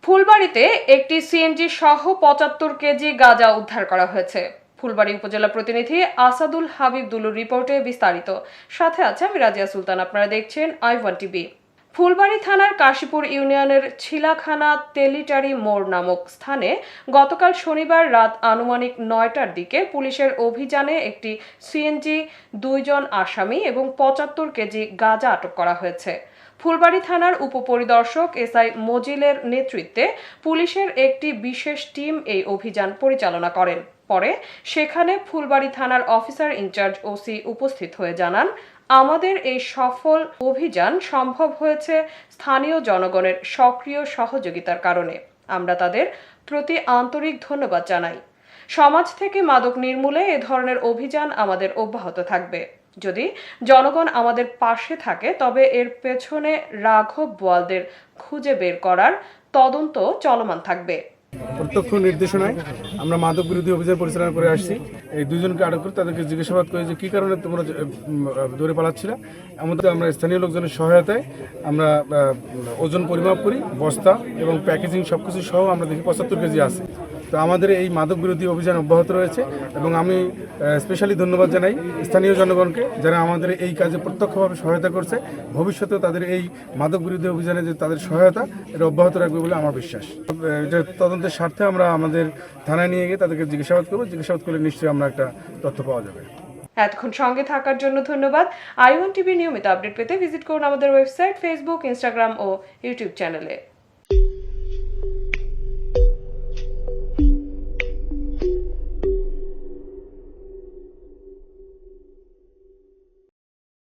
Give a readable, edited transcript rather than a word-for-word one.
ফুলবাড়ীতে একটি সিএনজি সহ ৭৫ কেজি গাঁজা উদ্ধার করা হয়েছে। ফুলবাড়ী উপজেলা প্রতিনিধি আসাদুল হাবিব দুলুর রিপোর্টে বিস্তারিত। সাথে আছে আমি রাজিয়া সুলতান। আপনারা দেখছেন i1 টিভি। ফুলবাড়ী থানার কাশীপুর ইউনিয়নের ছিলাখানা তেলিটারি মোড় নামক স্থানে গতকাল শনিবার রাত আনুমানিক ৯টার দিকে পুলিশের অভিযানে একটি সিএনজি, ২ জন আসামি এবং ৭৫ কেজি গাঁজা আটক করা হয়েছে। ফুলবাড়ী থানার উপপরিদর্শক এসআই মজিলের নেতৃত্বে পুলিশের একটি বিশেষ টিম এই অভিযান পরিচালনা করেন। পরে সেখানে ফুলবাড়ী থানার অফিসার ইনচার্জ ওসি উপস্থিত হয়ে জানান, আমাদের এই সফল অভিযান সম্ভব হয়েছে স্থানীয় জনগণের সক্রিয় সহযোগিতার কারণে। আমরা তাদের প্রতি আন্তরিক ধন্যবাদ জানাই। সমাজ থেকে মাদক নির্মূলে এ ধরনের অভিযান আমাদের অব্যাহত থাকবে। যদি জনগণ আমাদের পাশে থাকে তবে এর পেছনে রাঘব বোয়ালদের খুঁজে বের করার তদন্ত চলমান থাকবে। প্রত্যক্ষ নির্দেশনায় আমরা মাদক বিরোধী অভিযান পরিচালনা করে আসছি। এই দুজনকে আটক করে তাদেরকে জিজ্ঞাসাবাদ করে যে কী কারণে তোমরা দৌড়ে পালাচ্ছিলা। এমনকি আমরা স্থানীয় লোকজনের সহায়তায় আমরা ওজন পরিমাপ করি, বস্তা এবং প্যাকেজিং সব কিছু সহ আমরা দেখি ৭৫ কেজি আছে। তো আমাদের এই মাদক বিরোধী অভিযান অব্যাহত রয়েছে এবং আমি স্পেশালি ধন্যবাদ জানাই স্থানীয় জনগণকে যারা আমাদের এই কাজে প্রত্যক্ষভাবে সহায়তা করছে। ভবিষ্যতেও তাদের এই মাদক বিরোধী অভিযানে যে তাদের সহায়তা এটা অব্যাহত রাখবে বলে আমার বিশ্বাস। এটা তদন্তের স্বার্থে আমরা আমাদের থানায় নিয়ে গিয়ে তাদেরকে জিজ্ঞাসাবাদ করবো। জিজ্ঞাসাবাদ করলে নিশ্চয়ই আমরা একটা তথ্য পাওয়া যাবে। এতক্ষণ সঙ্গে থাকার জন্য ধন্যবাদ। i1 টিভি নিয়মিত আপডেট পেতে ভিজিট করুন আমাদের ওয়েবসাইট, ফেসবুক, ইনস্টাগ্রাম ও ইউটিউব চ্যানেলে।